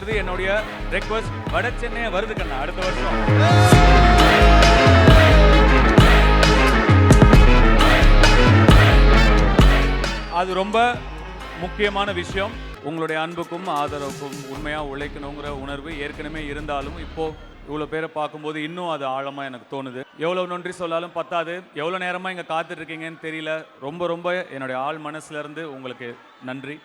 இது என்னுடைய ரெக்வஸ்ட். வட சென்னை வருது கண்ணா அடுத்த வருஷம். அது ரொம்ப முக்கியமான விஷயம். உங்களுடைய அன்புக்கும் ஆதரவுக்கும் உண்மையாக உழைக்கணுங்கிற உணர்வு ஏற்கனவே இருந்தாலும் இப்போ இவ்வளோ பேரை பார்க்கும்போது இன்னும் அது ஆழமாக எனக்கு தோணுது. எவ்வளோ நன்றி சொல்லாலும் பத்தாது. எவ்வளோ நேரமாக இங்கே காத்துட்ருக்கீங்கன்னு தெரியல. ரொம்ப ரொம்ப என்னுடைய ஆள் மனசுலேருந்து உங்களுக்கு நன்றி.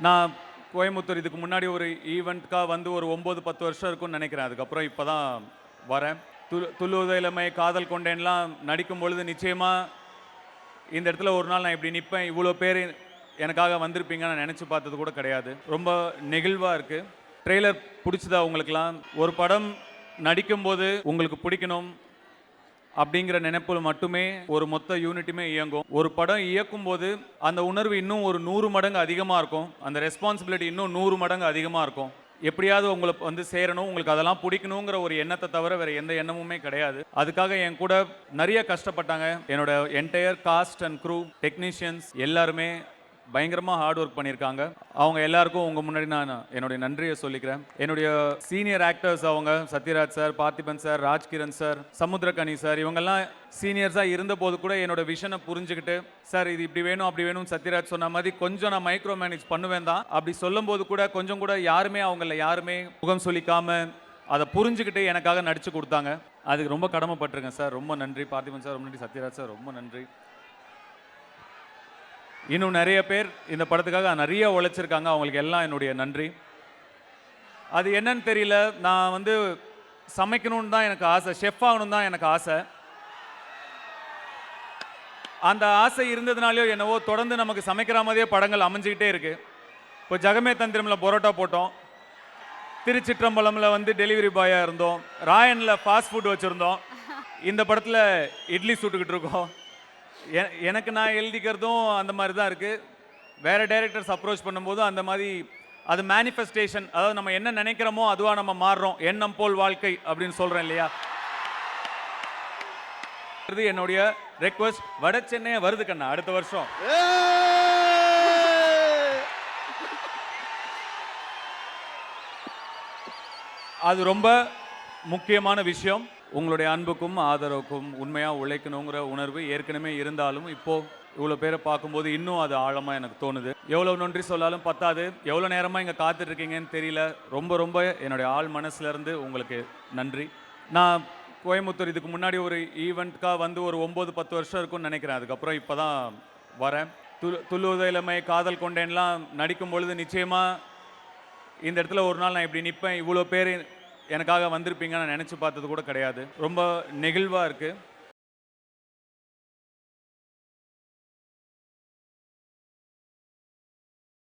நான் கோயம்புத்தூர் இதுக்கு முன்னாடி ஒரு ஈவெண்ட்காக வந்து ஒரு 9-10 வருஷம் இருக்கும்னு நினைக்கிறேன். அதுக்கப்புறம் இப்போ தான் வரேன். துள்ளுவத இளமை, காதல் கொண்டேன்லாம் நடிக்கும் பொழுது நிச்சயமாக இந்த இடத்துல ஒரு நாள் நான் இப்படி நிற்பேன், இவ்வளோ பேர் எனக்காக வந்திருப்பீங்க நான் நினச்சி பார்த்தது கூட கிடையாது. ரொம்ப நெகிழ்வாக இருக்குது. ட்ரெய்லர் பிடிச்சதா உங்களுக்கெல்லாம்? ஒரு படம் நடிக்கும்போது உங்களுக்கு பிடிக்கணும் அப்படிங்கிற நினைப்பில் மட்டுமே ஒரு மொத்த யூனிட்டுமே இயங்கும். ஒரு படம் இயக்கும் போது அந்த உணர்வு இன்னும் ஒரு 100 மடங்கு அதிகமாக இருக்கும். அந்த ரெஸ்பான்சிபிலிட்டி இன்னும் 100 மடங்கு அதிகமாக இருக்கும். எப்படியாவது உங்களுக்கு வந்து சேரணும், உங்களுக்கு அதெல்லாம் பிடிக்கணுங்கிற ஒரு எண்ணத்தை தவிர வேறு எந்த எண்ணமுமே கிடையாது. அதுக்காக என் கூட நிறைய கஷ்டப்பட்டாங்க. என்னோட entire cast and crew, technicians எல்லாருமே பயங்கரமாக ஹார்ட் ஒர்க் பண்ணியிருக்காங்க. அவங்க எல்லாருக்கும் உங்கள் முன்னாடி நான் என்னுடைய நன்றியை சொல்லிக்கிறேன். என்னுடைய சீனியர் ஆக்டர்ஸ் அவங்க Sathyaraj sir, Parthiban sir, Rajkiran sir, Samuthirakani sir, இவங்கெல்லாம் சீனியர்ஸாக இருந்தபோது கூட என்னோட விஷனை புரிஞ்சுக்கிட்டு, சார் இது இப்படி வேணும் அப்படி வேணும் சத்யராஜ் சொன்ன மாதிரி கொஞ்சம் நான் மைக்ரோ மேனேஜ் பண்ணுவேன் தான். அப்படி சொல்லும் போது கூட கொஞ்சம் கூட யாருமே முகம் சொல்லிக்காம அதை புரிஞ்சுக்கிட்டு எனக்காக நடித்து கொடுத்தாங்க. அதுக்கு ரொம்ப கடமைப்பட்டிருக்கேன் சார். ரொம்ப நன்றி பார்த்திபன் சார், ரொம்ப நன்றி சத்யராஜ் சார், ரொம்ப நன்றி. இன்னும் நிறைய பேர் இந்த படத்துக்காக நிறைய உழைச்சிருக்காங்க. அவங்களுக்கு எல்லாம் என்னுடைய நன்றி. அது என்னன்னு தெரியல, நான் வந்து சமைக்கணும்னு தான் எனக்கு ஆசை, ஷெஃப் ஆகணும் தான் எனக்கு ஆசை. அந்த ஆசை இருந்ததுனாலையோ என்னவோ தொடர்ந்து நமக்கு சமைக்கிற மாதிரியே படங்கள் அமைஞ்சிக்கிட்டே இருக்கு. இப்போ ஜகமே தந்திரமில் பரோட்டா போட்டோம், திருச்சிற்றம்பலமில் வந்து டெலிவரி பாயாக இருந்தோம், ராயனில் ஃபாஸ்ட் ஃபுட் வச்சுருந்தோம், இந்த படத்தில் இட்லி சுட்டுக்கிட்டு இருக்கோம். எனக்கு நான் எழுதிக்கிறதும் அந்த மாதிரி தான் இருக்குது. வேறு டைரக்டர்ஸ் அப்ரோச் பண்ணும்போது அந்த மாதிரி அது மேனிஃபெஸ்டேஷன், அதாவது நம்ம என்ன நினைக்கிறோமோ அதுவாக நம்ம மாறுறோம். எண்ணம் போல் வாழ்க்கை அப்படின்னு சொல்கிறேன் இல்லையா? என்னுடைய ரெக்வஸ்ட். வட சென்னை வருது கண்ணா அடுத்த வருஷம். அது ரொம்ப முக்கியமான விஷயம். உங்களுடைய அன்புக்கும் ஆதரவுக்கும் உண்மையாக உழைக்கணுங்கிற உணர்வு ஏற்கனவே இருந்தாலும் இப்போது இவ்வளோ பேரை பார்க்கும்போது இன்னும் அது ஆழமாக எனக்கு தோணுது. எவ்வளோ நன்றி சொல்லாலும் பத்தாது. எவ்வளோ நேரமாக இங்கே காத்துட்ருக்கீங்கன்னு தெரியல. ரொம்ப ரொம்ப என்னுடைய ஆள் மனசுலேருந்து உங்களுக்கு நன்றி. நான் கோயம்புத்தூர் இதுக்கு முன்னாடி ஒரு ஈவெண்ட்காக வந்து ஒரு 9-10 வருஷம் இருக்கும்னு நினைக்கிறேன். அதுக்கப்புறம் இப்போ தான் வரேன். துள்ளுவத இளமை, காதல் கொண்டேன்லாம் நடிக்கும் பொழுது நிச்சயமாக இந்த இடத்துல ஒரு நாள் நான் இப்படி நிற்பேன், இவ்வளோ பேர் எனக்காக வந்திருப்பீங்க நான் நினச்சி பார்த்தது கூட கிடையாது. ரொம்ப நெகிழ்வாக இருக்குது.